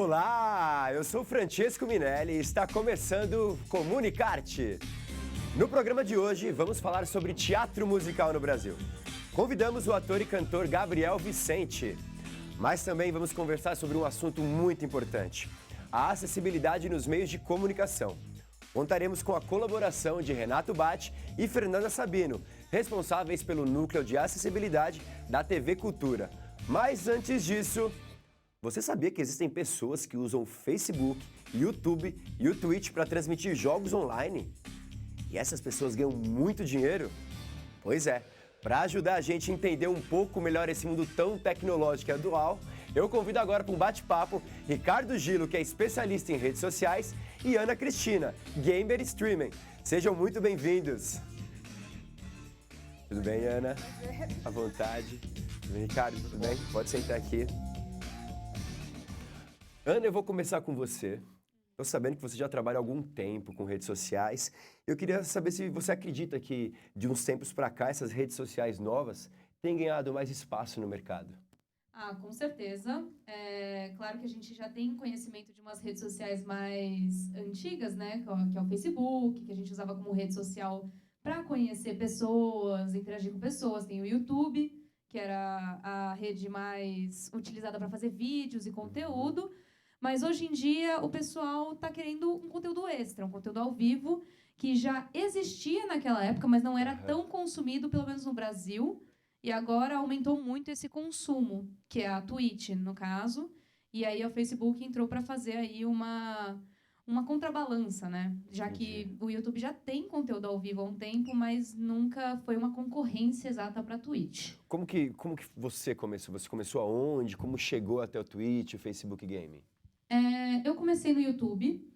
Olá, eu sou Francesco Minelli e está começando o Comunicarte. No programa de hoje, vamos falar sobre teatro musical no Brasil. Convidamos o ator e cantor Gabriel Vicente, mas também vamos conversar sobre um assunto muito importante: a acessibilidade nos meios de comunicação. Contaremos com a colaboração de Renato Batti e Fernanda Sabino, responsáveis pelo Núcleo de Acessibilidade da TV Cultura. Mas antes disso, você sabia que existem pessoas que usam o Facebook, YouTube e o Twitch para transmitir jogos online? E essas pessoas ganham muito dinheiro? Pois é, para ajudar a gente a entender um pouco melhor esse mundo tão tecnológico e atual, eu convido agora para um bate-papo Ricardo Gilo, que é especialista em redes sociais, e Ana Cristina, gamer e streaming. Sejam muito bem-vindos. Tudo bem, Ana? À vontade. Tudo bem, Ricardo? Tudo bem? Pode sentar aqui. Ana, eu vou começar com você. Estou sabendo que você já trabalha há algum tempo com redes sociais. Eu queria saber se você acredita que, de uns tempos para cá, essas redes sociais novas têm ganhado mais espaço no mercado. Com certeza. Claro que a gente já tem conhecimento de umas redes sociais mais antigas, né? Que é o Facebook, que a gente usava como rede social para conhecer pessoas, interagir com pessoas. Tem o YouTube, que era a rede mais utilizada para fazer vídeos e conteúdo. Mas hoje em dia o pessoal está querendo um conteúdo extra, um conteúdo ao vivo, que já existia naquela época, mas não era tão consumido, pelo menos no Brasil. E agora aumentou muito esse consumo, que é a Twitch, no caso. E aí o Facebook entrou para fazer aí uma contrabalança, né? Já que o YouTube já tem conteúdo ao vivo há um tempo, mas nunca foi uma concorrência exata para a Twitch. Como que você começou? Você começou aonde? Como chegou até o Twitch, o Facebook Game? Eu comecei no YouTube.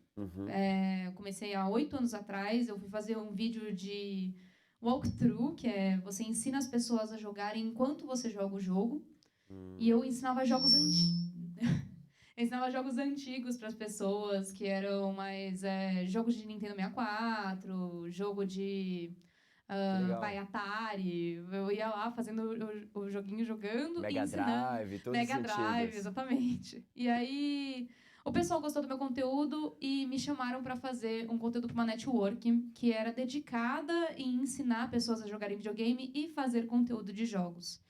Eu comecei há 8 anos atrás. Eu fui fazer um vídeo de walkthrough, que é você ensina as pessoas a jogarem enquanto você joga o jogo. E eu ensinava jogos eu ensinava jogos antigos para as pessoas, que eram mais jogos de Nintendo 64, jogo de Atari. Eu ia lá fazendo o joguinho, jogando e Mega ensinando. Drive, todos Mega os Drive, antigos. exatamente. E aí o pessoal gostou do meu conteúdo e me chamaram para fazer um conteúdo para uma network que era dedicada em ensinar pessoas a jogarem videogame e fazer conteúdo de jogos.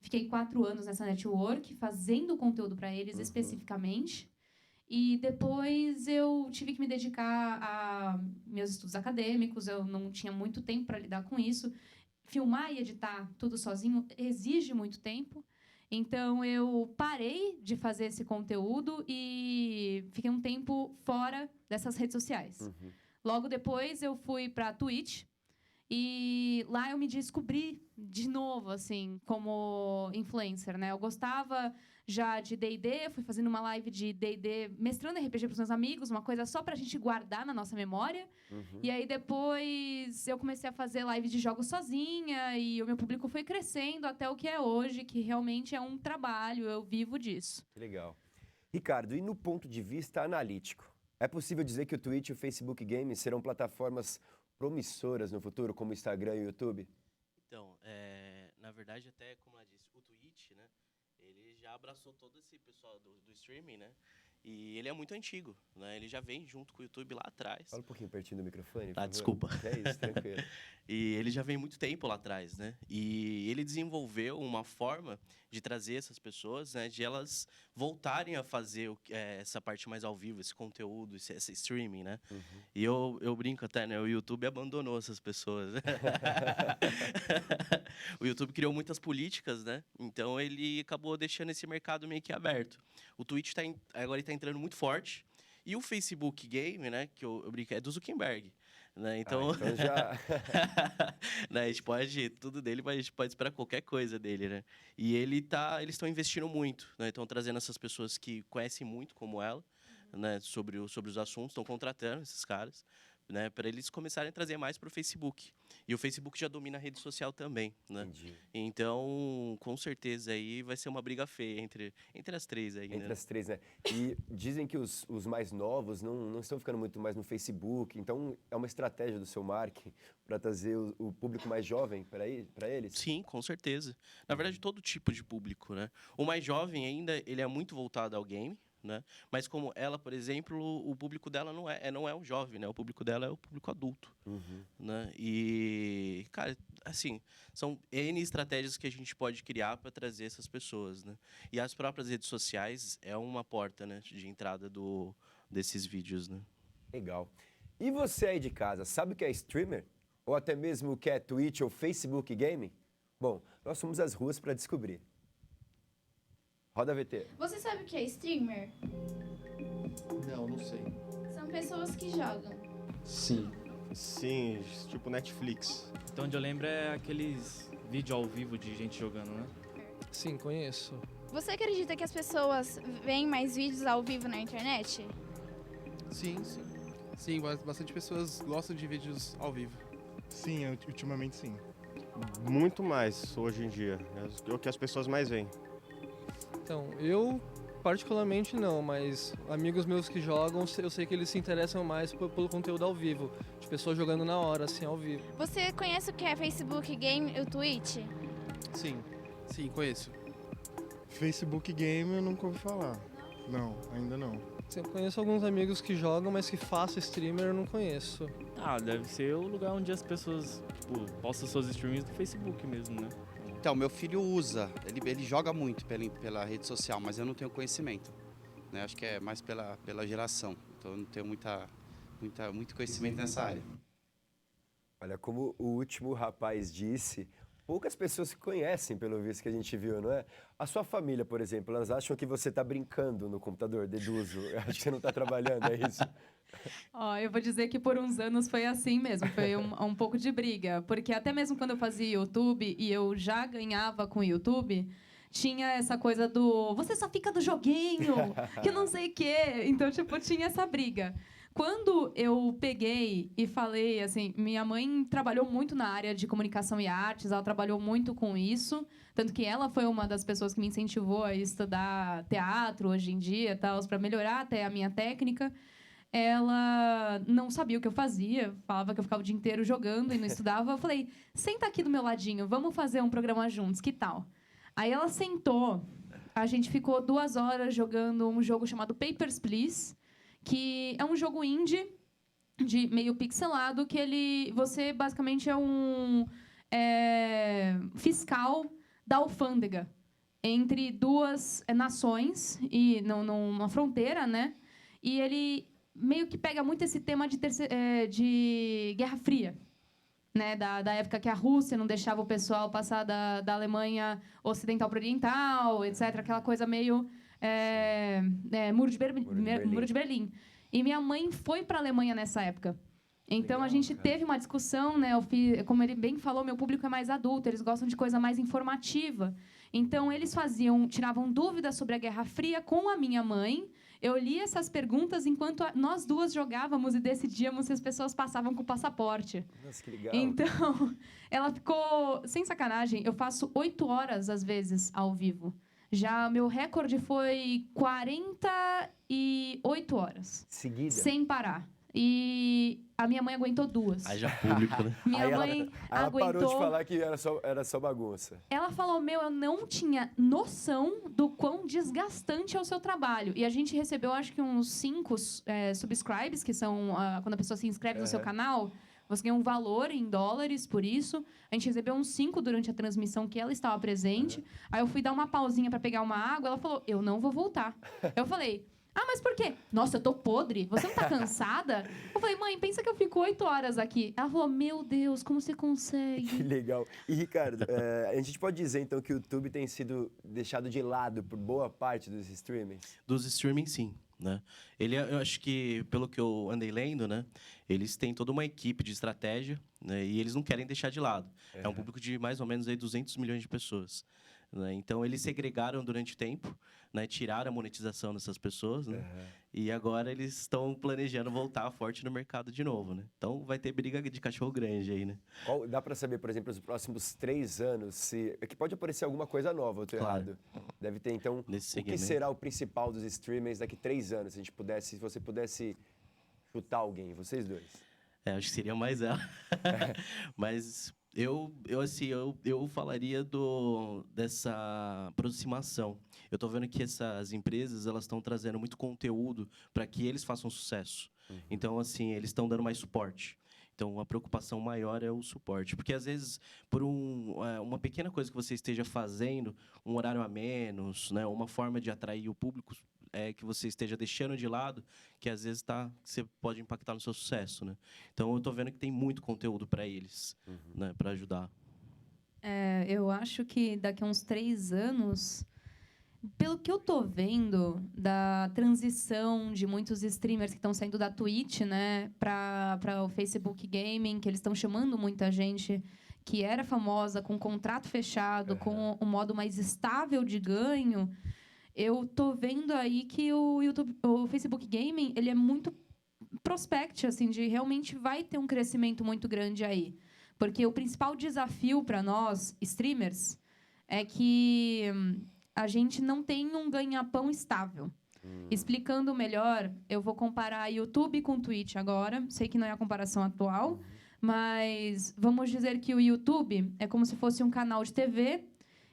Fiquei 4 anos nessa network, fazendo conteúdo para eles especificamente. E depois eu tive que me dedicar a meus estudos acadêmicos, eu não tinha muito tempo para lidar com isso. Filmar e editar tudo sozinho exige muito tempo. Então eu parei de fazer esse conteúdo e fiquei um tempo fora dessas redes sociais. Logo depois eu fui para a Twitch. E lá eu me descobri de novo, assim, como influencer, né? Eu gostava já de D&D, fui fazendo uma live de D&D, mestrando RPG para os meus amigos, uma coisa só para a gente guardar na nossa memória. E aí depois eu comecei a fazer live de jogos sozinha e o meu público foi crescendo até o que é hoje, que realmente é um trabalho, eu vivo disso. Que legal. Ricardo, e no ponto de vista analítico, é possível dizer que o Twitch e o Facebook Games serão plataformas promissoras no futuro, como o Instagram e o YouTube? Então, na verdade, até como ela disse, o Twitch, né, ele já abraçou todo esse pessoal do streaming, né, e ele é muito antigo, né, ele já vem junto com o YouTube lá atrás. Fala um pouquinho pertinho do microfone, por Tá, favor. desculpa. É isso, tranquilo. E ele já vem muito tempo lá atrás, né? E ele desenvolveu uma forma de trazer essas pessoas, né? De elas voltarem a fazer essa parte mais ao vivo, esse conteúdo, esse streaming, né? E eu brinco até, né? O YouTube abandonou essas pessoas. O YouTube criou muitas políticas, né? Então ele acabou deixando esse mercado meio que aberto. O Twitch agora está entrando muito forte. E o Facebook Game, né, que eu brinco, é do Zuckerberg, né? Então, então já... né, a gente pode tudo dele, mas a gente pode esperar qualquer coisa dele, né? E eles estão investindo muito, né? Estão trazendo essas pessoas que conhecem muito como ela, né, sobre os assuntos, estão contratando esses caras, né, para eles começarem a trazer mais para o Facebook. E o Facebook já domina a rede social também, né? Entendi. Então, com certeza aí vai ser uma briga feia entre as três aí, Entre né? as três, né? E dizem que os mais novos não estão ficando muito mais no Facebook, então é uma estratégia do seu marketing para trazer o público mais jovem para eles? Sim, com certeza. Na verdade, todo tipo de público, né? O mais jovem ainda, ele é muito voltado ao game, né? Mas como ela, por exemplo, o público dela não é o jovem, né? O público dela é o público adulto, né? E, cara, assim, são N estratégias que a gente pode criar para trazer essas pessoas, né? E as próprias redes sociais é uma porta, né, de entrada desses vídeos, né? Legal. E você aí de casa, sabe o que é streamer? Ou até mesmo o que é Twitch ou Facebook Gaming? Bom, nós fomos às ruas para descobrir. Roda VT. Você sabe o que é streamer? Não sei. São pessoas que jogam. Sim. Sim, tipo Netflix. Então, onde eu lembro é aqueles vídeos ao vivo de gente jogando, né? Sim, conheço. Você acredita que as pessoas veem mais vídeos ao vivo na internet? Sim, sim. Sim, bastante pessoas gostam de vídeos ao vivo. Sim, ultimamente sim. Muito mais hoje em dia. É o que as pessoas mais veem. Então, eu particularmente não, mas amigos meus que jogam, eu sei que eles se interessam mais pelo conteúdo ao vivo, de pessoas jogando na hora, assim, ao vivo. Você conhece o que é Facebook Game e o Twitch? Sim, sim, conheço. Facebook Game eu nunca ouvi falar. Não, ainda não. Sim, eu conheço alguns amigos que jogam, mas que façam streamer eu não conheço. Ah, deve ser o lugar onde as pessoas, tipo, postam seus streams do Facebook mesmo, né? Então, meu filho usa, ele joga muito pela rede social, mas eu não tenho conhecimento, né? Acho que é mais pela geração, então eu não tenho muito conhecimento nessa área. Olha, como o último rapaz disse, poucas pessoas se conhecem pelo visto que a gente viu, não é? A sua família, por exemplo, elas acham que você está brincando no computador, deduzo. Acho que você não está trabalhando, é isso? Ó, eu vou dizer que por uns anos foi assim mesmo, foi um pouco de briga. Porque até mesmo quando eu fazia YouTube e eu já ganhava com o YouTube, tinha essa coisa do você só fica no joguinho, que não sei o quê. Então, tipo, tinha essa briga. Quando eu peguei e falei, assim, minha mãe trabalhou muito na área de comunicação e artes, ela trabalhou muito com isso, tanto que ela foi uma das pessoas que me incentivou a estudar teatro hoje em dia, para melhorar até a minha técnica. Ela não sabia o que eu fazia, falava que eu ficava o dia inteiro jogando e não estudava. Eu falei, senta aqui do meu ladinho, vamos fazer um programa juntos, que tal? Aí ela sentou, a gente ficou 2 horas jogando um jogo chamado Papers, Please, que é um jogo indie, de meio pixelado, que você basicamente é um fiscal da alfândega entre 2 nações, e numa fronteira, né? E ele meio que pega muito esse tema de Guerra Fria, né? Da época que a Rússia não deixava o pessoal passar da Alemanha ocidental para oriental, etc. Aquela coisa meio Muro de Berlim. E minha mãe foi para a Alemanha nessa época. Então, legal, a gente teve uma discussão, né? Como ele bem falou, meu público é mais adulto, eles gostam de coisa mais informativa. Então, eles tiravam dúvidas sobre a Guerra Fria com a minha mãe. Eu li essas perguntas enquanto nós duas jogávamos e decidíamos se as pessoas passavam com o passaporte. Nossa, que legal. Então, ela ficou... Sem sacanagem, eu faço 8 horas, às vezes, ao vivo. Já meu recorde foi 48 horas. Seguida? Sem parar. E a minha mãe aguentou 2. Haja público, né? Minha mãe ela aguentou... parou de falar que era só bagunça. Ela falou, eu não tinha noção do quão desgastante é o seu trabalho. E a gente recebeu, acho que uns 5 subscribes, que são quando a pessoa se inscreve no seu canal, você ganha um valor em dólares por isso. A gente recebeu uns 5 durante a transmissão que ela estava presente. Aí eu fui dar uma pausinha para pegar uma água, ela falou, eu não vou voltar. Eu falei... Ah, mas por quê? Nossa, eu tô podre. Você não tá cansada? Eu falei, mãe, pensa que eu fico 8 horas aqui. Ela falou, meu Deus, como você consegue? Que legal. E, Ricardo, a gente pode dizer, então, que o YouTube tem sido deixado de lado por boa parte dos streamings? Dos streamings, sim. Né? Eu acho que, pelo que eu andei lendo, né, eles têm toda uma equipe de estratégia, né, e eles não querem deixar de lado. É um público de mais ou menos aí 200 milhões de pessoas. Né? Então, eles segregaram durante o tempo, né, tiraram a monetização dessas pessoas, né? E agora eles estão planejando voltar forte no mercado de novo. Né? Então, vai ter briga de cachorro grande aí. Né? Dá para saber, por exemplo, nos próximos 3 anos, que pode aparecer alguma coisa nova, eu tô errado. Deve ter, então, o que será o principal dos streamers daqui 3 anos, se você pudesse chutar alguém, vocês dois? Acho que seria mais ela. Mas Eu falaria dessa aproximação. Eu tô vendo que essas empresas, elas estão trazendo muito conteúdo para que eles façam sucesso. Então, assim, eles estão dando mais suporte. Então, a preocupação maior é o suporte. Porque, às vezes, por uma pequena coisa que você esteja fazendo, um horário a menos, né, uma forma de atrair o público que você esteja deixando de lado, que às vezes você pode impactar no seu sucesso, né? Então, eu estou vendo que tem muito conteúdo para eles, né, para ajudar. Eu acho que daqui a uns 3 anos, pelo que eu tô vendo da transição de muitos streamers que estão saindo da Twitch, né, para o Facebook Gaming, que eles estão chamando muita gente que era famosa com contrato fechado, com um modo mais estável de ganho. Eu tô vendo aí que o Facebook Gaming, ele é muito prospect, assim, de realmente vai ter um crescimento muito grande aí. Porque o principal desafio para nós, streamers, é que a gente não tem um ganha-pão estável. Explicando melhor, eu vou comparar YouTube com Twitch agora. Sei que não é a comparação atual, mas vamos dizer que o YouTube é como se fosse um canal de TV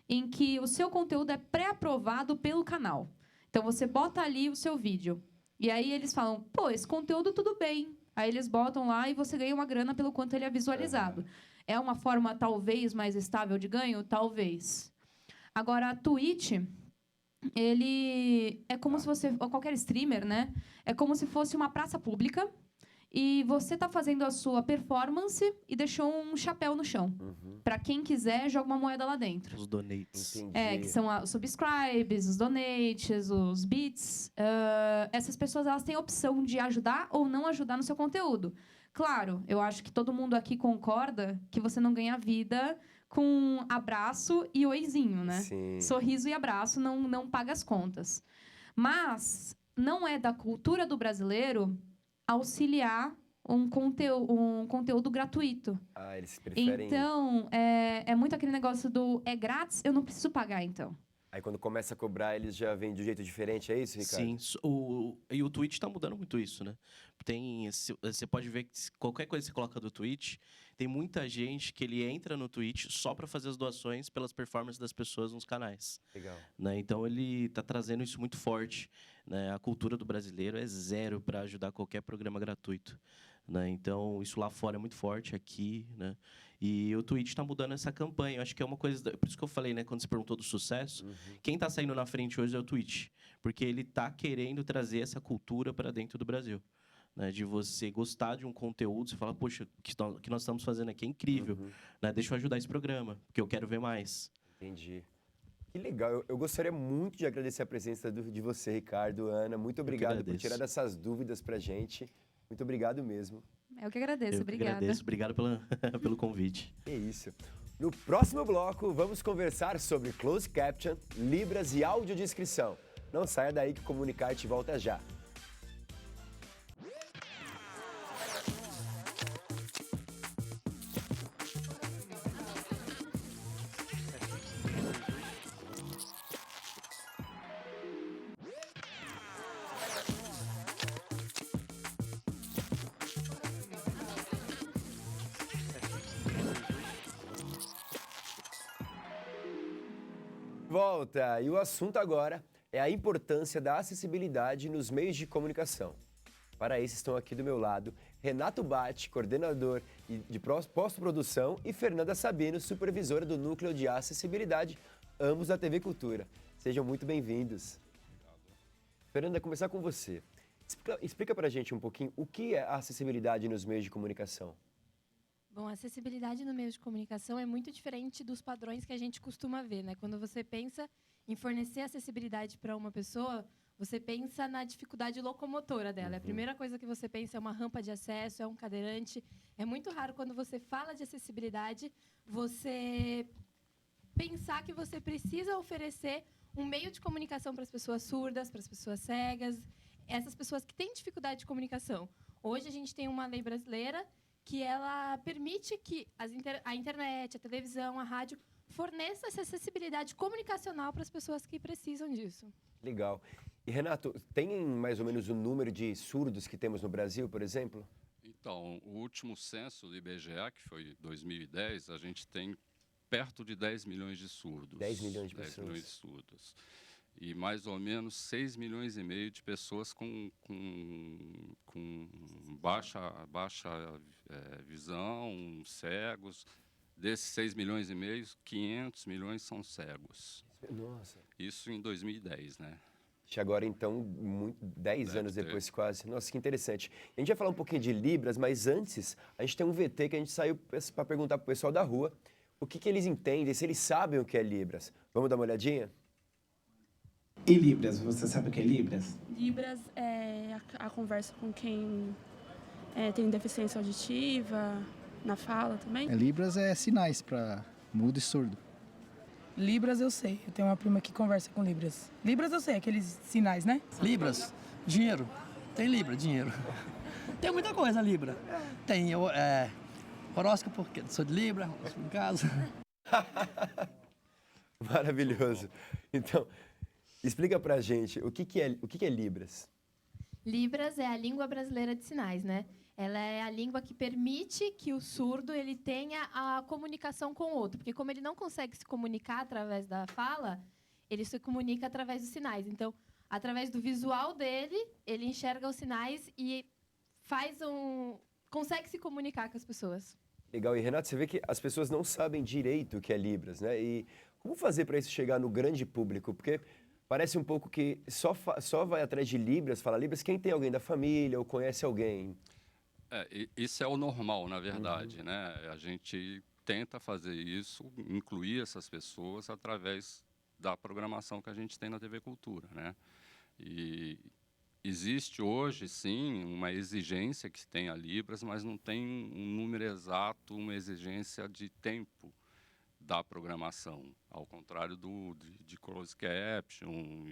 em que o seu conteúdo é pré-aprovado pelo canal. Então, você bota ali o seu vídeo. E aí eles falam, pô, esse conteúdo tudo bem. Aí eles botam lá e você ganha uma grana pelo quanto ele é visualizado. É uma forma, talvez, mais estável de ganho? Talvez. Agora, a Twitch, ele é como se você... Ou qualquer streamer, né? É como se fosse uma praça pública e você está fazendo a sua performance e deixou um chapéu no chão. Para quem quiser, joga uma moeda lá dentro. Os donates. Que são os subscribes, os donates, os bits. Essas pessoas, elas têm a opção de ajudar ou não ajudar no seu conteúdo. Claro, eu acho que todo mundo aqui concorda que você não ganha vida com abraço e oizinho, né? Sim. Sorriso e abraço não paga as contas. Mas não é da cultura do brasileiro auxiliar um conteúdo gratuito. Eles preferem... Então, é muito aquele negócio do é grátis, eu não preciso pagar, então. Aí quando começa a cobrar, eles já vêm de um jeito diferente, é isso, Ricardo? Sim, e o Twitch está mudando muito isso, né? Você pode ver que qualquer coisa que você coloca do Twitch, tem muita gente que ele entra no Twitch só para fazer as doações pelas performances das pessoas nos canais. Legal. Né? Então, ele está trazendo isso muito forte. Né? A cultura do brasileiro é zero para ajudar qualquer programa gratuito. Né? Então, isso lá fora é muito forte, aqui, né? E o Twitch está mudando essa campanha. Eu acho que é uma coisa... Por isso que eu falei, né? Quando você perguntou do sucesso, quem está saindo na frente hoje é o Twitch. Porque ele está querendo trazer essa cultura para dentro do Brasil. Né? De você gostar de um conteúdo, você fala, poxa, o que nós estamos fazendo aqui é incrível. Né? Deixa eu ajudar esse programa, porque eu quero ver mais. Entendi. Que legal. Eu gostaria muito de agradecer a presença de você, Ricardo, Ana. Muito obrigado por tirar essas dúvidas para a gente. Muito obrigado mesmo. Eu que agradeço, obrigada. Obrigado pelo convite. É isso. No próximo bloco, vamos conversar sobre closed caption, libras e audiodescrição. Não saia daí que o Comunicarte volta já. Volta! E o assunto agora é a importância da acessibilidade nos meios de comunicação. Para isso estão aqui do meu lado Renato Batti, coordenador de pós-produção, e Fernanda Sabino, supervisora do Núcleo de Acessibilidade, ambos da TV Cultura. Sejam muito bem-vindos. Fernanda, começar com você. Explica pra gente um pouquinho o que é a acessibilidade nos meios de comunicação. Bom, a acessibilidade no meio de comunicação é muito diferente dos padrões que a gente costuma ver, né? Quando você pensa em fornecer acessibilidade para uma pessoa, você pensa na dificuldade locomotora dela. A primeira coisa que você pensa é uma rampa de acesso, é um cadeirante. É muito raro, quando você fala de acessibilidade, você pensar que você precisa oferecer um meio de comunicação para as pessoas surdas, para as pessoas cegas, essas pessoas que têm dificuldade de comunicação. Hoje, a gente tem uma lei brasileira que ela permite que a internet, a televisão, a rádio forneça essa acessibilidade comunicacional para as pessoas que precisam disso. Legal. E, Renato, tem mais ou menos o número de surdos que temos no Brasil, por exemplo? Então, o último censo do IBGE, que foi 2010, a gente tem perto de 10 milhões de surdos. 10 milhões de 10 pessoas. milhões de surdos. E mais ou menos 6 milhões e meio de pessoas com baixa visão, cegos. Desses 6 milhões e meio, 500 milhões são cegos. Nossa. Isso em 2010, né? Agora, então, 10 Deve anos ter. depois quase. Nossa, que interessante. A gente vai falar um pouquinho de Libras, mas antes, a gente tem um VT que a gente saiu para perguntar para o pessoal da rua o que eles entendem, se eles sabem o que é Libras. Vamos dar uma olhadinha? E Libras, você sabe o que é Libras? Libras é a conversa com quem tem deficiência auditiva, na fala também. Libras é sinais para mudo e surdo. Libras eu sei, eu tenho uma prima que conversa com Libras. Libras eu sei, aqueles sinais, né? Libras, dinheiro. Tem Libra, dinheiro. Tem muita coisa, Libra. Tem horóscopo, porque sou de Libra, horóscopo em casa. Maravilhoso. Então, explica pra gente o que é Libras. Libras é a língua brasileira de sinais, né? Ela é a língua que permite que o surdo ele tenha a comunicação com o outro. Porque como ele não consegue se comunicar através da fala, ele se comunica através dos sinais. Então, através do visual dele, ele enxerga os sinais e consegue se comunicar com as pessoas. Legal. E, Renato, você vê que as pessoas não sabem direito o que é Libras, né? E como fazer para isso chegar no grande público? Porque parece um pouco que só vai atrás de Libras, fala Libras, quem tem alguém da família ou conhece alguém. Isso é o normal, na verdade, né? A gente tenta fazer isso, incluir essas pessoas através da programação que a gente tem na TV Cultura, né? E existe hoje, sim, uma exigência que tem a Libras, mas não tem um número exato, uma exigência de tempo da programação, ao contrário de closed caption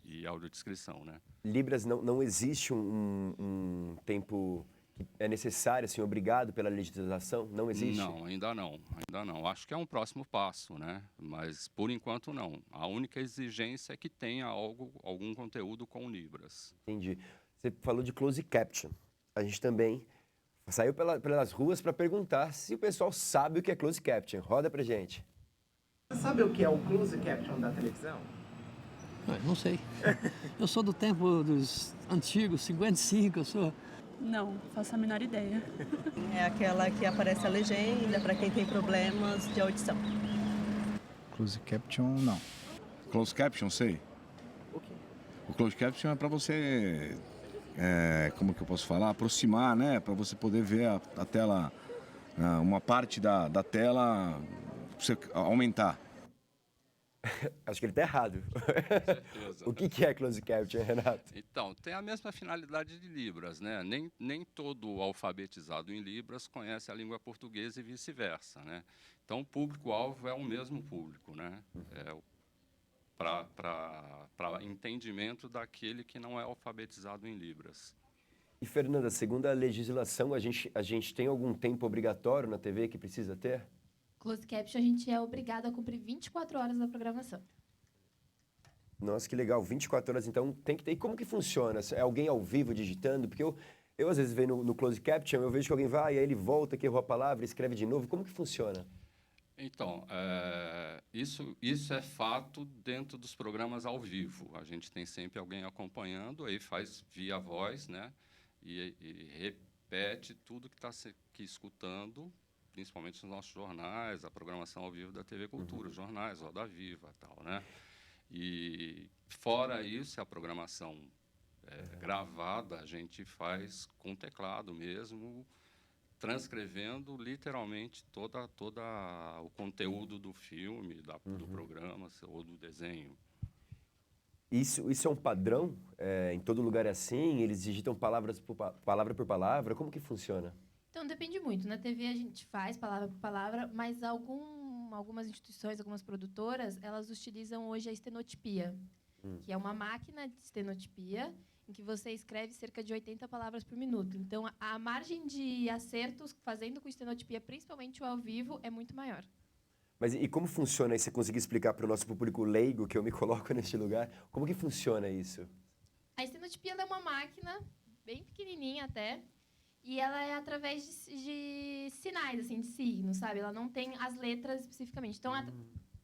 e audiodescrição, né? Libras não existe um tempo que é necessário, assim, obrigado pela legislação? Não existe? Não, ainda não. Acho que é um próximo passo, né? Mas, por enquanto, não. A única exigência é que tenha algum conteúdo com Libras. Entendi. Você falou de closed caption. A gente também saiu pelas ruas para perguntar se o pessoal sabe o que é closed caption. Roda pra gente. Você sabe o que é o closed caption da televisão? Não sei. Eu sou do tempo dos antigos, 55, eu sou... Não, faço a menor ideia. É aquela que aparece a legenda para quem tem problemas de audição. Closed caption, não. Closed caption, sei. O quê? O closed caption é para você, como que eu posso falar? Aproximar, né? Para você poder ver a tela, uma parte da tela, pra você aumentar. Acho que ele está errado. certeza. O que é closed caption, Renato? Então, tem a mesma finalidade de Libras, né? Nem todo alfabetizado em Libras conhece a língua portuguesa e vice-versa, né? Então, o público-alvo é o mesmo público, né? Para entendimento daquele que não é alfabetizado em Libras. E, Fernanda, segundo a legislação, a gente tem algum tempo obrigatório na TV que precisa ter? Closed caption, a gente é obrigado a cumprir 24 horas da programação. Nossa, que legal. 24 horas, então, tem que ter. E como que funciona? É alguém ao vivo digitando? Porque eu às vezes, vejo no closed caption, eu vejo que alguém vai, aí ele volta, que errou a palavra, escreve de novo. Como que funciona? Então, isso é fato dentro dos programas ao vivo. A gente tem sempre alguém acompanhando, aí faz via voz, né? E repete tudo que está escutando, principalmente nos nossos jornais, a programação ao vivo da TV Cultura, jornais, Roda Viva e tal, né? E, fora isso, a programação gravada, a gente faz com teclado mesmo, transcrevendo literalmente todo o conteúdo do filme, do programa ou do desenho. Isso é um padrão? Em todo lugar é assim? Eles digitam palavra por palavra? Como que funciona? Então, depende muito. Na TV a gente faz palavra por palavra, mas algumas instituições, algumas produtoras, elas utilizam hoje a estenotipia, que é uma máquina de estenotipia em que você escreve cerca de 80 palavras por minuto. Então, a margem de acertos fazendo com estenotipia, principalmente o ao vivo, é muito maior. Mas e como funciona isso? Você conseguir explicar para o nosso público leigo, que eu me coloco neste lugar, como que funciona isso? A estenotipia é uma máquina bem pequenininha até. E ela é através de sinais, assim, de signos, sabe? Ela não tem as letras especificamente. Então,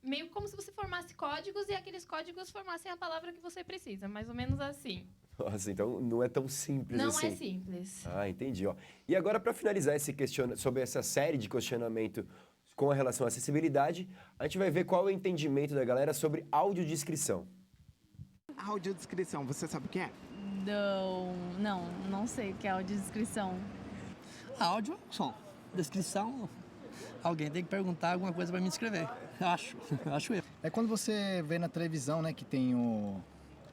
meio como se você formasse códigos e aqueles códigos formassem a palavra que você precisa. Mais ou menos assim. Nossa, então não é tão simples Não assim. é simples. Ah, entendi. Ó. E agora, para finalizar sobre essa série de questionamento com a relação à acessibilidade, a gente vai ver qual é o entendimento da galera sobre audiodescrição. Audiodescrição, você sabe o que é? Não sei o que é audiodescrição. Áudio, som. Descrição, alguém tem que perguntar alguma coisa para me descrever. Acho eu. É quando você vê na televisão, né, que tem o...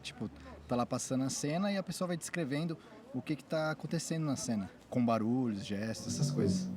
Tipo, tá lá passando a cena e a pessoa vai descrevendo o que tá acontecendo na cena. Com barulhos, gestos, essas coisas.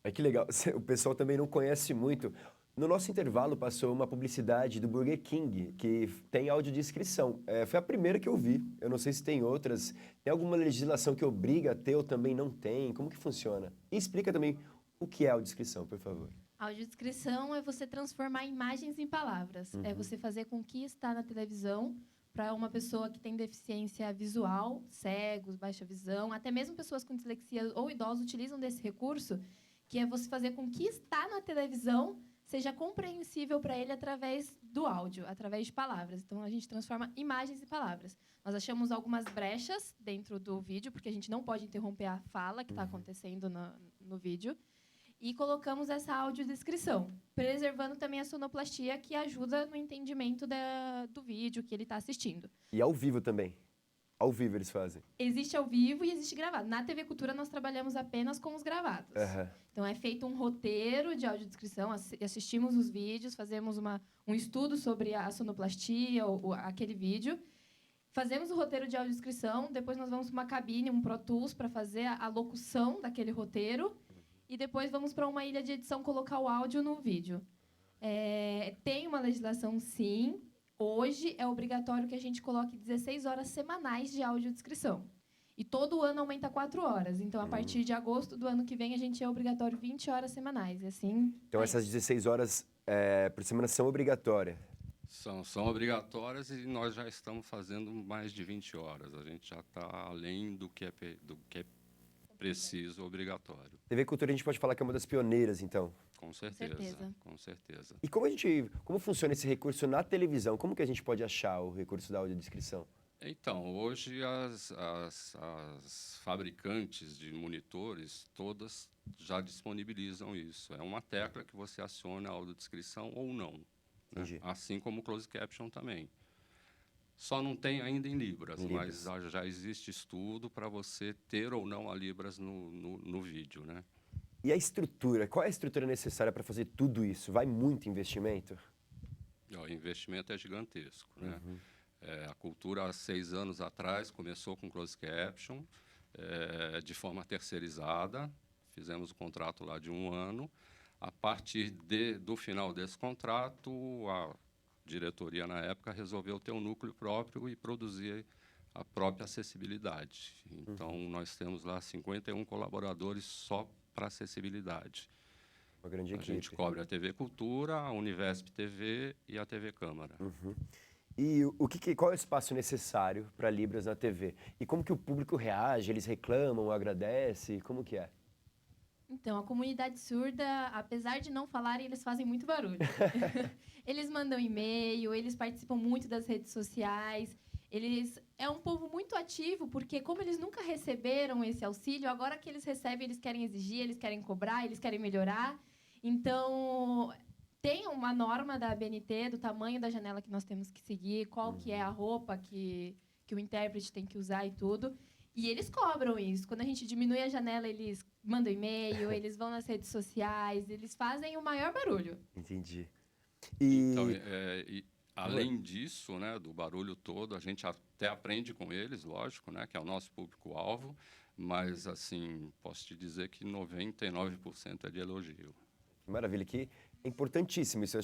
É que legal. O pessoal também não conhece muito. No nosso intervalo passou uma publicidade do Burger King, que tem audiodescrição. Foi a primeira que eu vi. Eu não sei se tem outras. Tem alguma legislação que obriga a ter ou também não tem? Como que funciona? E explica também o que é audiodescrição, por favor. Audiodescrição é você transformar imagens em palavras. É você fazer com que está na televisão para uma pessoa que tem deficiência visual, cegos, baixa visão, até mesmo pessoas com dislexia ou idosos utilizam desse recurso, que é você fazer com que está na televisão seja compreensível para ele através do áudio, através de palavras. Então, a gente transforma imagens em palavras. Nós achamos algumas brechas dentro do vídeo, porque a gente não pode interromper a fala que está acontecendo no vídeo, e colocamos essa audiodescrição, preservando também a sonoplastia, que ajuda no entendimento do vídeo que ele está assistindo. E ao vivo também. Ao vivo eles fazem. Existe ao vivo e existe gravado. Na TV Cultura, nós trabalhamos apenas com os gravados. Então, é feito um roteiro de audiodescrição, assistimos os vídeos, fazemos um estudo sobre a sonoplastia, aquele vídeo, fazemos o roteiro de audiodescrição, depois nós vamos para uma cabine, um Pro Tools, para fazer a locução daquele roteiro, e depois vamos para uma ilha de edição colocar o áudio no vídeo. Tem uma legislação, sim. Hoje é obrigatório que a gente coloque 16 horas semanais de audiodescrição. E todo ano aumenta 4 horas. Então, a partir de agosto do ano que vem, a gente é obrigatório 20 horas semanais. E assim... Então, essas 16 horas por semana são obrigatórias? São obrigatórias e nós já estamos fazendo mais de 20 horas. A gente já está além do que é preciso, obrigatório. TV Cultura a gente pode falar que é uma das pioneiras, então? Com certeza, com certeza. E como funciona esse recurso na televisão? Como que a gente pode achar o recurso da audiodescrição? Então, hoje as fabricantes de monitores todas já disponibilizam isso. É uma tecla que você aciona a audiodescrição ou não. Né? Assim como o closed caption também. Só não tem ainda em Libras, mas já existe estudo para você ter ou não a Libras no vídeo, né? E a estrutura? Qual é a estrutura necessária para fazer tudo isso? Vai muito investimento? O investimento é gigantesco, né? A Cultura, há 6 anos atrás, começou com closed caption, de forma terceirizada. Fizemos o contrato lá de 1 ano. A partir do final desse contrato, a diretoria, na época, resolveu ter um núcleo próprio e produzir a própria acessibilidade. Então, nós temos lá 51 colaboradores só para acessibilidade. Uma grande equipe. A gente cobre a TV Cultura, a Univesp TV e a TV Câmara. E qual é o espaço necessário para Libras na TV? E como que o público reage? Eles reclamam, agradecem? Como que é? Então, a comunidade surda, apesar de não falarem, eles fazem muito barulho. Eles mandam e-mail, eles participam muito das redes sociais. É um povo muito ativo, porque como eles nunca receberam esse auxílio, agora que eles recebem, eles querem exigir, eles querem cobrar, eles querem melhorar. Então, tem uma norma da ABNT, do tamanho da janela que nós temos que seguir, qual que é a roupa que o intérprete tem que usar e tudo. E eles cobram isso. Quando a gente diminui a janela, eles mandam e-mail, eles vão nas redes sociais, eles fazem o maior barulho. Entendi. Então, além disso, né, do barulho todo, a gente até aprende com eles, lógico, né, que é o nosso público-alvo, mas, assim, posso te dizer que 99% é de elogio. Maravilha, que é importantíssimo isso.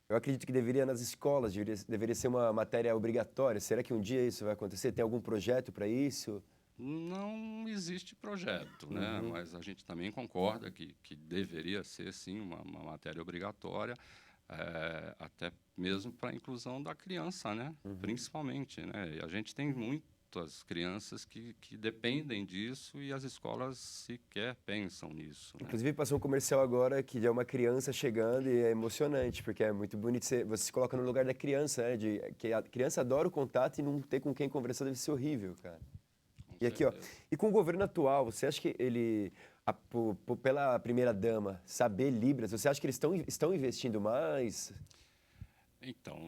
Eu acredito que deveria, nas escolas, deveria ser uma matéria obrigatória. Será que um dia isso vai acontecer? Tem algum projeto para isso? Não existe projeto, né? Mas a gente também concorda que deveria ser, sim, uma matéria obrigatória, até mesmo para a inclusão da criança, né? Principalmente, né? E a gente tem muitas crianças que dependem disso e as escolas sequer pensam nisso. Né? Inclusive, passou um comercial agora que é uma criança chegando e é emocionante, porque é muito bonito. Você se coloca no lugar da criança, né? Que a criança adora o contato e não ter com quem conversar deve ser horrível, cara. E aqui, ó, e com o governo atual, você acha que ele, pela primeira-dama, saber Libras, você acha que eles estão investindo mais? Então,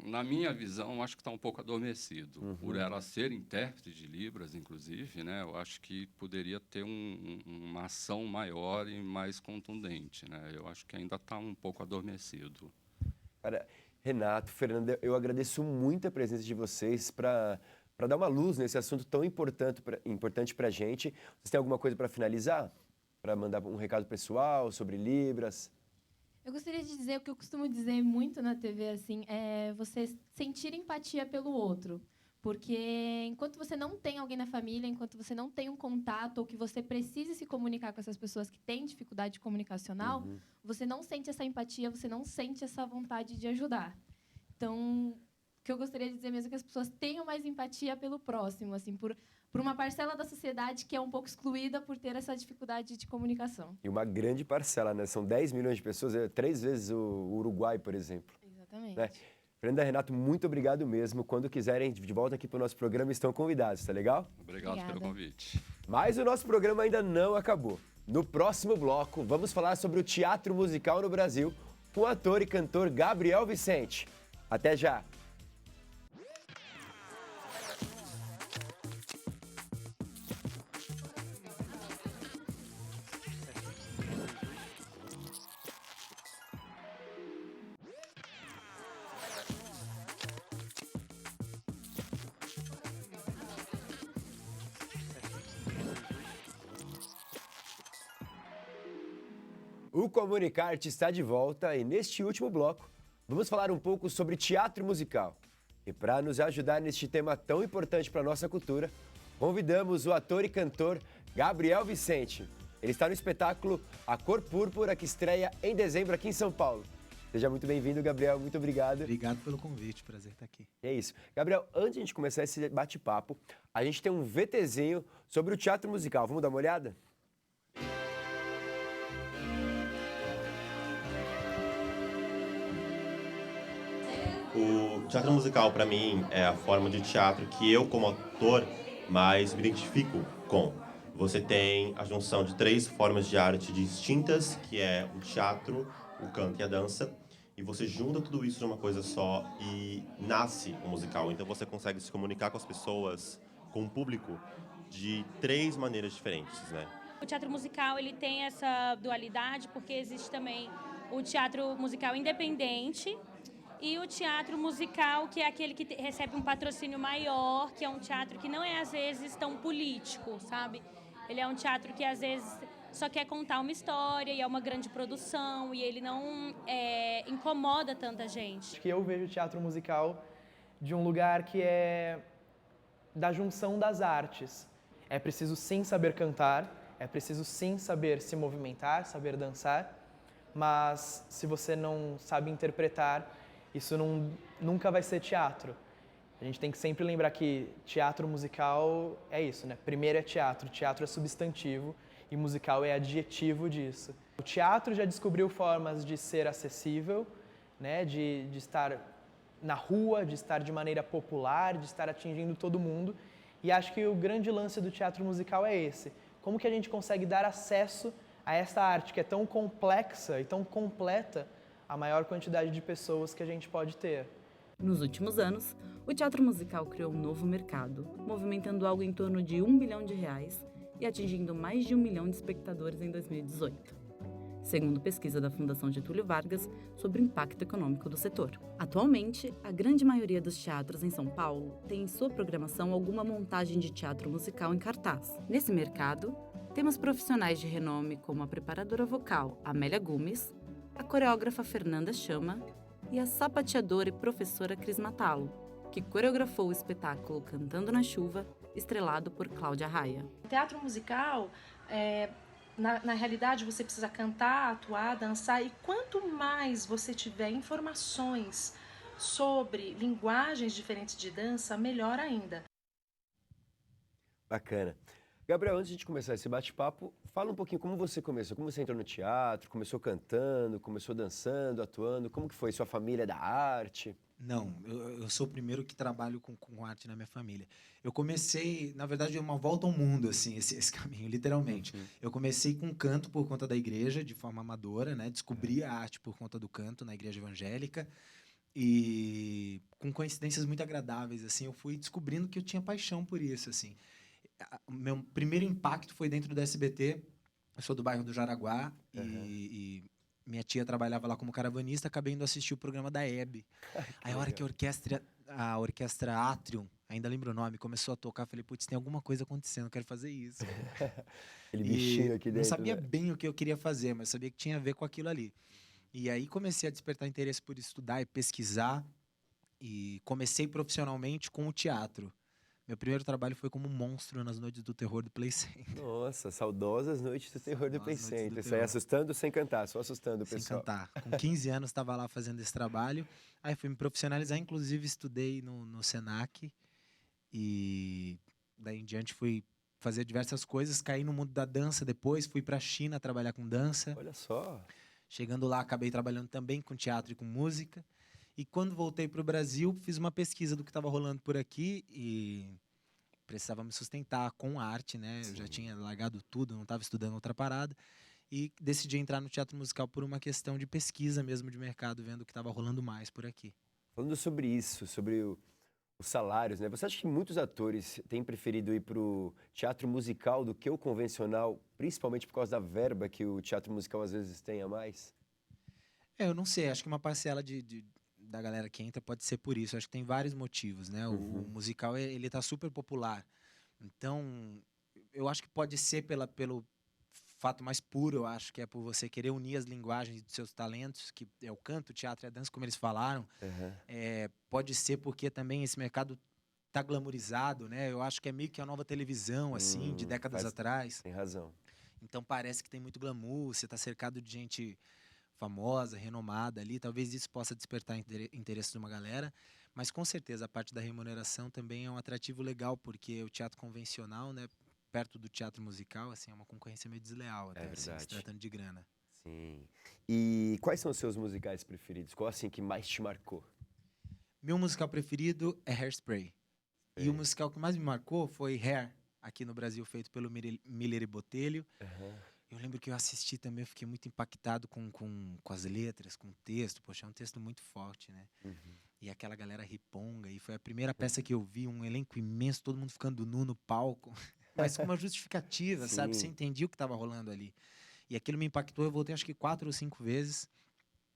na minha visão, acho que está um pouco adormecido. Por ela ser intérprete de Libras, inclusive, né, eu acho que poderia ter uma ação maior e mais contundente. Né? Eu acho que ainda está um pouco adormecido. Cara, Renato, Fernanda, eu agradeço muito a presença de vocês para dar uma luz nesse assunto tão importante para a gente. Vocês têm alguma coisa para finalizar? Para mandar um recado pessoal sobre Libras? Eu gostaria de dizer o que eu costumo dizer muito na TV, assim, é você sentir empatia pelo outro. Porque enquanto você não tem alguém na família, enquanto você não tem um contato, ou que você precise se comunicar com essas pessoas que têm dificuldade comunicacional, você não sente essa empatia, você não sente essa vontade de ajudar. Então, o que eu gostaria de dizer mesmo é que as pessoas tenham mais empatia pelo próximo, assim, por uma parcela da sociedade que é um pouco excluída por ter essa dificuldade de comunicação. E uma grande parcela, né? São 10 milhões de pessoas, 3 vezes o Uruguai, por exemplo. Exatamente. Né? Fernanda, Renato, muito obrigado mesmo. Quando quiserem de volta aqui para o nosso programa, estão convidados, tá legal? Obrigado pelo convite. Mas o nosso programa ainda não acabou. No próximo bloco, vamos falar sobre o teatro musical no Brasil com o ator e cantor Gabriel Vicente. Até já! O Comunicarte está de volta e neste último bloco vamos falar um pouco sobre teatro musical. E para nos ajudar neste tema tão importante para a nossa cultura, convidamos o ator e cantor Gabriel Vicente. Ele está no espetáculo A Cor Púrpura, que estreia em dezembro aqui em São Paulo. Seja muito bem-vindo, Gabriel. Muito obrigado. Obrigado pelo convite. Prazer estar aqui. É isso. Gabriel, antes de a gente começar esse bate-papo, a gente tem um VTzinho sobre o teatro musical. Vamos dar uma olhada? O teatro musical, para mim, é a forma de teatro que eu, como ator, mais me identifico com. Você tem a junção de 3 formas de arte distintas, que é o teatro, o canto e a dança, e você junta tudo isso numa coisa só e nasce um musical. Então você consegue se comunicar com as pessoas, com o público, de 3 maneiras diferentes, né? O teatro musical, ele tem essa dualidade, porque existe também o teatro musical independente, e o teatro musical, que é aquele que recebe um patrocínio maior, que é um teatro que não é, às vezes, tão político, sabe? Ele é um teatro que, às vezes, só quer contar uma história e é uma grande produção e ele não incomoda tanta gente. Eu vejo o teatro musical de um lugar que é da junção das artes. É preciso, sim, saber cantar, é preciso, sim, saber se movimentar, saber dançar, mas se você não sabe interpretar, isso nunca vai ser teatro. A gente tem que sempre lembrar que teatro musical é isso, né? Primeiro é teatro é substantivo e musical é adjetivo disso. O teatro já descobriu formas de ser acessível, né? De estar na rua, de estar de maneira popular, de estar atingindo todo mundo. E acho que o grande lance do teatro musical é esse. Como que a gente consegue dar acesso a essa arte que é tão complexa e tão completa a maior quantidade de pessoas que a gente pode ter. Nos últimos anos, o teatro musical criou um novo mercado, movimentando algo em torno de R$1 bilhão e atingindo mais de 1 milhão de espectadores em 2018. Segundo pesquisa da Fundação Getúlio Vargas sobre o impacto econômico do setor. Atualmente, a grande maioria dos teatros em São Paulo tem em sua programação alguma montagem de teatro musical em cartaz. Nesse mercado, temos profissionais de renome como a preparadora vocal Amélia Gomes, a coreógrafa Fernanda Chama e a sapateadora e professora Cris Matalo, que coreografou o espetáculo Cantando na Chuva, estrelado por Cláudia Raia. O teatro musical, na realidade, você precisa cantar, atuar, dançar, e quanto mais você tiver informações sobre linguagens diferentes de dança, melhor ainda. Bacana. Gabriel, antes de começar esse bate-papo, fala um pouquinho como você começou. Como você entrou no teatro, começou cantando, começou dançando, atuando. Como que foi? Sua família é da arte? Não, eu sou o primeiro que trabalho com arte na minha família. Eu comecei, na verdade, uma volta ao mundo, assim, esse caminho, literalmente. Eu comecei com canto por conta da igreja, de forma amadora, né? Descobri a arte por conta do canto na igreja evangélica. E com coincidências muito agradáveis, assim, eu fui descobrindo que eu tinha paixão por isso, assim. O meu primeiro impacto foi dentro do SBT. Eu sou do bairro do Jaraguá e minha tia trabalhava lá como caravanista, acabei indo assistir o programa da Hebe. Aí a hora que a orquestra Atrium, ainda lembro o nome, começou a tocar, falei, putz, tem alguma coisa acontecendo, eu quero fazer isso. Aquele bichinho aqui dentro. Não sabia né? bem o que eu queria fazer, mas sabia que tinha a ver com aquilo ali. E aí comecei a despertar interesse por estudar e pesquisar, e comecei profissionalmente com o teatro. Meu primeiro trabalho foi como monstro nas Noites do Terror do Play Center. Nossa, saudosas noites do terror do Play Saudosas noites do Center. Isso aí terror. assustando sem cantar, só assustando o Sem pessoal. cantar. Com 15 anos estava lá fazendo esse trabalho. Aí fui me profissionalizar, inclusive estudei no Senac. E daí em diante fui fazer diversas coisas. Caí no mundo da dança depois, fui para a China trabalhar com dança. Olha só. Chegando lá, acabei trabalhando também com teatro e com música. E quando voltei para o Brasil, fiz uma pesquisa do que estava rolando por aqui e precisava me sustentar com arte, né? Eu já tinha largado tudo, não estava estudando outra parada. E decidi entrar no teatro musical por uma questão de pesquisa mesmo de mercado, vendo o que estava rolando mais por aqui. Falando sobre isso, sobre os salários, né? Você acha que muitos atores têm preferido ir para o teatro musical do que o convencional, principalmente por causa da verba que o teatro musical às vezes tem a mais? Eu não sei, acho que uma parcela da galera que entra pode ser por isso. Acho que tem vários motivos, né? O musical, ele tá super popular. Então, eu acho que pode ser pelo fato mais puro, eu acho que é por você querer unir as linguagens dos seus talentos, que é o canto, o teatro e a dança, como eles falaram. Pode ser porque também esse mercado tá glamourizado, né? Eu acho que é meio que a nova televisão, assim, de décadas atrás. Tem razão. Então parece que tem muito glamour, você tá cercado de gente famosa, renomada ali, talvez isso possa despertar interesse de uma galera, mas com certeza a parte da remuneração também é um atrativo legal, porque o teatro convencional, né, perto do teatro musical, assim, é uma concorrência meio desleal até, assim, se tratando de grana. Sim. E quais são os seus musicais preferidos? Qual, assim, que mais te marcou? Meu musical preferido é Hairspray. E o musical que mais me marcou foi Hair, aqui no Brasil, feito pelo Miller e Botelho. Eu lembro que eu assisti também, eu fiquei muito impactado com as letras, com o texto. Poxa, é um texto muito forte, né? E aquela galera riponga. E foi a primeira peça que eu vi, um elenco imenso, todo mundo ficando nu no palco. Mas com uma justificativa, sabe? Você entendia o que estava rolando ali. E aquilo me impactou, eu voltei acho que 4 ou 5 vezes.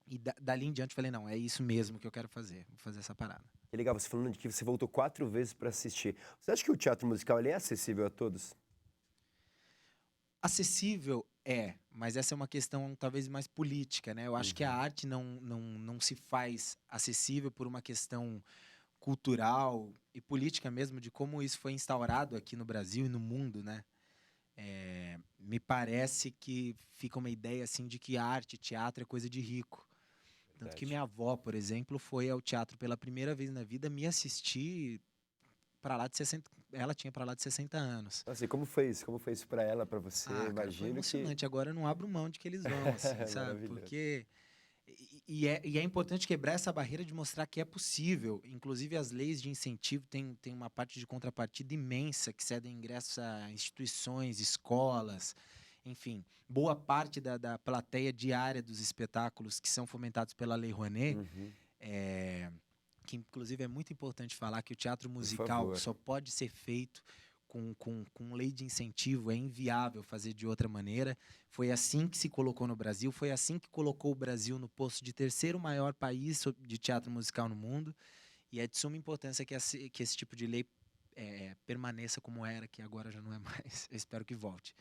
E dali em diante falei, não, é isso mesmo que eu quero fazer. Vou fazer essa parada. Que legal, você falando de que você voltou 4 vezes para assistir. Você acha que o teatro musical ele é acessível a todos? Acessível mas essa é uma questão talvez mais política, né? Eu acho que a arte não se faz acessível por uma questão cultural e política mesmo, de como isso foi instaurado aqui no Brasil e no mundo, né? Me parece que fica uma ideia assim de que arte, teatro é coisa de rico. Tanto que minha avó, por exemplo, foi ao teatro pela primeira vez na vida me assistir para lá de 60, ela tinha para lá de 60 anos. Nossa, e como foi isso? Como foi isso para ela, para você? Cara, Imagino foi emocionante. Agora eu não abro mão de que eles vão, assim, sabe? Porque é importante quebrar essa barreira de mostrar que é possível. Inclusive as leis de incentivo tem uma parte de contrapartida imensa que cedem ingressos a instituições, escolas, enfim, boa parte da plateia diária dos espetáculos que são fomentados pela Lei Rouanet, que inclusive é muito importante falar que o teatro musical só pode ser feito com lei de incentivo, é inviável fazer de outra maneira. Foi assim que se colocou no Brasil, foi assim que colocou o Brasil no posto de 3º maior país de teatro musical no mundo, e é de suma importância que esse tipo de lei permaneça como era, que agora já não é mais. Eu espero que volte.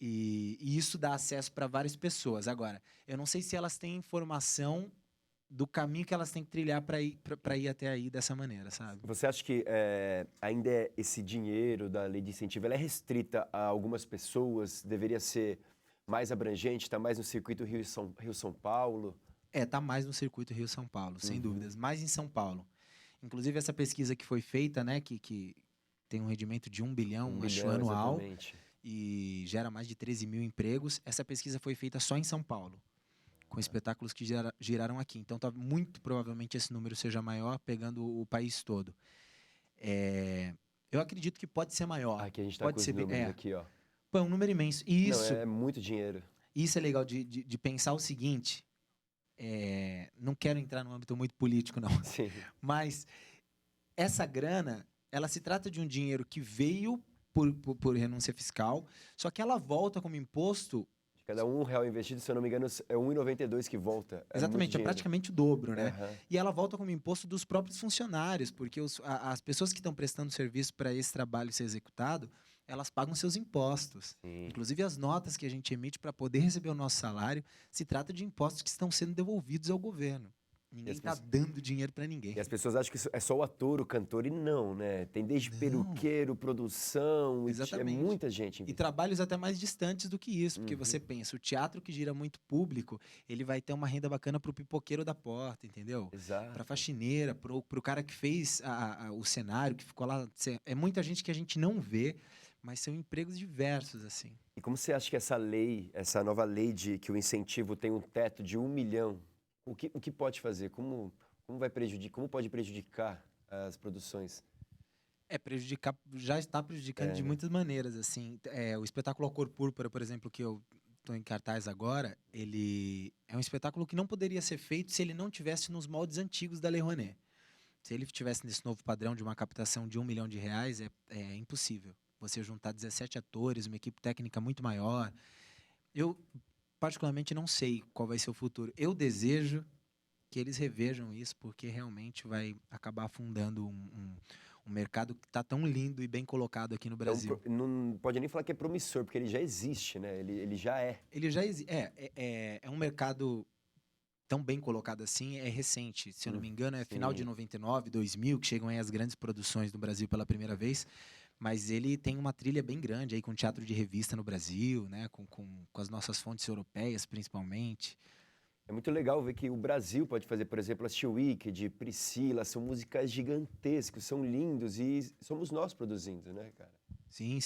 E isso dá acesso para várias pessoas. Agora, eu não sei se elas têm informação do caminho que elas têm que trilhar para ir até aí dessa maneira, sabe? Você acha que ainda esse dinheiro da lei de incentivo ela é restrita a algumas pessoas? Deveria ser mais abrangente? Está mais no circuito Rio-São Paulo? Tá mais no circuito Rio-São Paulo, sem dúvidas. Mais em São Paulo. Inclusive, essa pesquisa que foi feita, né, que tem um rendimento de 1 bilhão, 1 acho, bilhão, anual. exatamente. E gera mais de 13 mil empregos. Essa pesquisa foi feita só em São Paulo, com espetáculos que giraram aqui. Então, muito provavelmente esse número seja maior, pegando o país todo. Eu acredito que pode ser maior. Aqui a gente tá pode com os ser números aqui, ó. Pô, é um número imenso. E isso, Não, é muito dinheiro. isso é legal de pensar o seguinte. Não quero entrar num âmbito muito político, não. Sim. Mas essa grana, ela se trata de um dinheiro que veio por renúncia fiscal, só que ela volta como imposto. Cada R$1 investido, se eu não me engano, é R$1,92 que volta. Exatamente, é praticamente o dobro, né? Uhum. E ela volta como imposto dos próprios funcionários, porque as pessoas que estão prestando serviço para esse trabalho ser executado, elas pagam seus impostos. Sim. Inclusive, as notas que a gente emite para poder receber o nosso salário, se trata de impostos que estão sendo devolvidos ao governo. Ninguém está dando dinheiro para ninguém. E as pessoas acham que isso é só o ator, o cantor, e não, né? Tem desde peruqueiro, produção, Exatamente. É muita gente. E trabalhos até mais distantes do que isso, porque você pensa, o teatro que gira muito público, ele vai ter uma renda bacana pro pipoqueiro da porta, entendeu? Exato. Pra faxineira, pro cara que fez o cenário, que ficou lá. É muita gente que a gente não vê, mas são empregos diversos, assim. E como você acha que essa nova lei de que o incentivo tem um teto de 1 milhão, o que pode fazer? Como pode prejudicar as produções? Já está prejudicando de muitas maneiras, assim. O espetáculo A Cor Púrpura, por exemplo, que eu estou em cartaz agora, ele é um espetáculo que não poderia ser feito se ele não tivesse nos moldes antigos da Lei Rouanet. Se ele tivesse nesse novo padrão de uma captação de R$1 milhão, é impossível. Você juntar 17 atores, uma equipe técnica muito maior. Eu, particularmente, não sei qual vai ser o futuro. Eu desejo que eles revejam isso, porque realmente vai acabar afundando um mercado que está tão lindo e bem colocado aqui no Brasil. Então, não pode nem falar que é promissor, porque ele já existe, né? Ele já é. Ele já existe. É um mercado tão bem colocado assim, é recente. Se eu não me engano, é final de 99, 2000, que chegam aí as grandes produções do Brasil pela primeira vez. Mas ele tem uma trilha bem grande aí com teatro de revista no Brasil, né? Com as nossas fontes europeias, principalmente. É muito legal ver que o Brasil pode fazer, por exemplo, a Steel Wicked, Priscila, são musicais gigantescos, são lindos e somos nós produzindo, né, cara? Sim.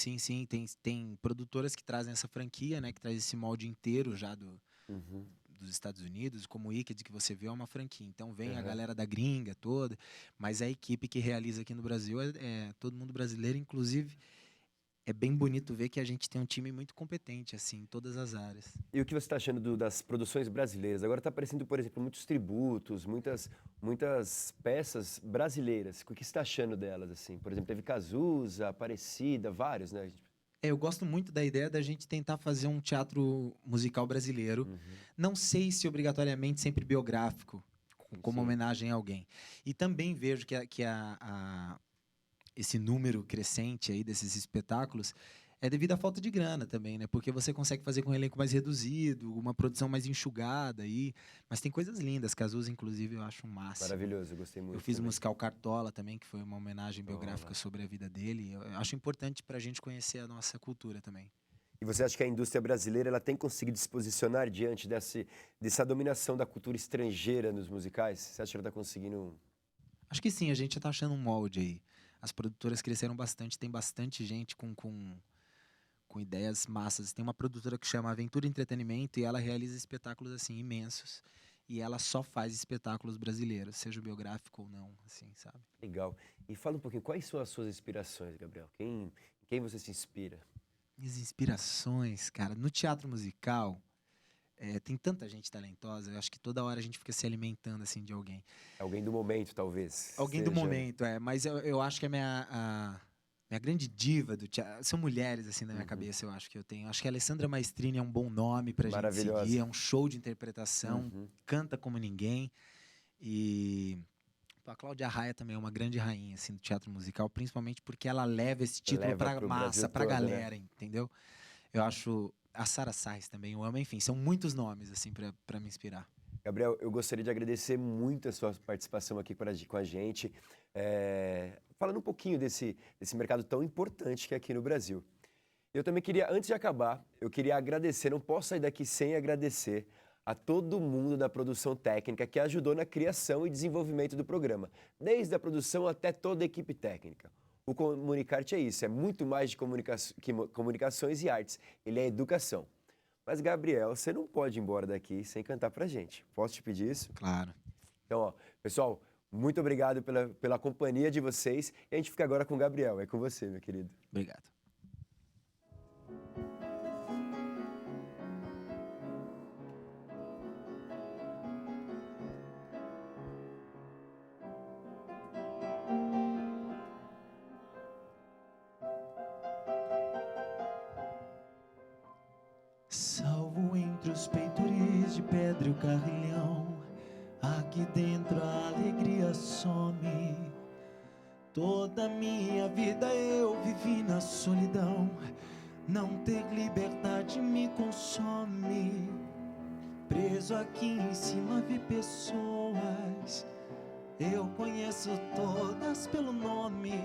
Tem produtoras que trazem essa franquia, né? Que traz esse molde inteiro já dos Estados Unidos, como o Wicked, que você vê, é uma franquia. Então vem a galera da gringa toda, mas a equipe que realiza aqui no Brasil é todo mundo brasileiro, inclusive é bem bonito ver que a gente tem um time muito competente, assim, em todas as áreas. E o que você está achando das produções brasileiras? Agora está aparecendo, por exemplo, muitos tributos, muitas peças brasileiras. O que você está achando delas, assim? Por exemplo, teve Cazuza, Aparecida, vários, né? Eu gosto muito da ideia da gente tentar fazer um teatro musical brasileiro. Não sei se obrigatoriamente sempre biográfico, como homenagem a alguém. E também vejo que esse número crescente aí desses espetáculos é devido à falta de grana também, né? Porque você consegue fazer com um elenco mais reduzido, uma produção mais enxugada aí. Mas tem coisas lindas. Cazuza, inclusive, eu acho um máximo. Maravilhoso, eu gostei muito. Eu fiz o musical Cartola também, que foi uma homenagem biográfica sobre a vida dele. Eu acho importante pra gente conhecer a nossa cultura também. E você acha que a indústria brasileira ela tem conseguido se posicionar diante dessa dominação da cultura estrangeira nos musicais? Você acha que ela está conseguindo? Acho que sim, a gente já tá achando um molde aí. As produtoras cresceram bastante, tem bastante gente com ideias massas. Tem uma produtora que chama Aventura Entretenimento e ela realiza espetáculos assim imensos. E ela só faz espetáculos brasileiros, seja biográfico ou não, assim, sabe? Legal. E fala um pouquinho, quais são as suas inspirações, Gabriel? Quem você se inspira? Minhas inspirações, cara, no teatro musical, tem tanta gente talentosa, eu acho que toda hora a gente fica se alimentando, assim, de alguém. Alguém do momento, talvez. Alguém do momento, mas eu acho que a minha grande diva do teatro, são mulheres, assim, na minha cabeça, eu acho que eu tenho. Acho que a Alessandra Maestrini é um bom nome pra gente seguir, é um show de interpretação, canta como ninguém. E a Cláudia Raia também é uma grande rainha, assim, do teatro musical, principalmente porque ela leva esse título pra massa, pra galera, entendeu? Eu acho... A Sara Sainz também eu amo, enfim, são muitos nomes, assim, pra me inspirar. Gabriel, eu gostaria de agradecer muito a sua participação aqui com a gente, falando um pouquinho desse mercado tão importante que é aqui no Brasil. Eu também queria, antes de acabar, eu queria agradecer, não posso sair daqui sem agradecer a todo mundo da produção técnica que ajudou na criação e desenvolvimento do programa, desde a produção até toda a equipe técnica. O Comunicarte é isso, é muito mais de comunicações e artes. Ele é educação. Mas, Gabriel, você não pode ir embora daqui sem cantar pra gente. Posso te pedir isso? Claro. Então, ó, pessoal, muito obrigado pela companhia de vocês. E a gente fica agora com o Gabriel. É com você, meu querido. Obrigado. Salvo entre os peitoris de pedra e o carrilhão, aqui dentro a alegria some. Toda minha vida eu vivi na solidão, não ter liberdade me consome. Preso aqui em cima vi pessoas, eu conheço todas pelo nome.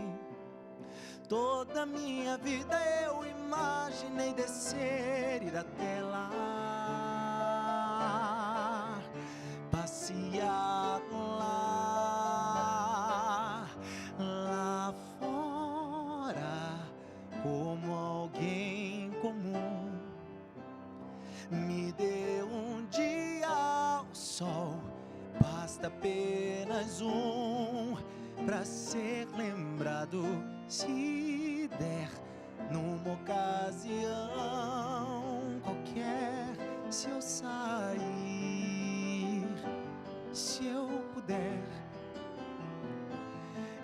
Toda minha vida eu imaginei descer, ir até lá, passear lá fora, como alguém comum. Me dê um dia ao sol, basta apenas um, pra ser lembrado, se der, numa ocasião qualquer. Se eu sair, se eu puder,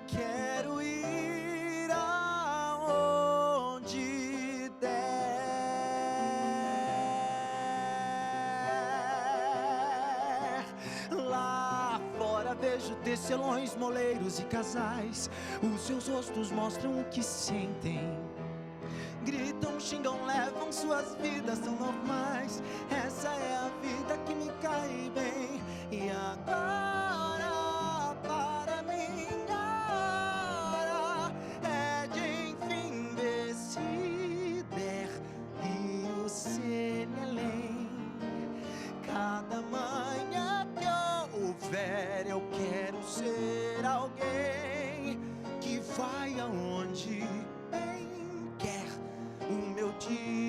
quero ir aonde der. Lá fora vejo tecelões, moleiros e casais, os seus rostos mostram o que sentem. Gritam, xingam, levam suas vidas tão normais. Essa é a vida que me cai bem. E agora, para mim, a hora é de enfim ver se der rio ser além. Cada manhã que houver, eu quero ser alguém que vai aonde bem quer. O meu dia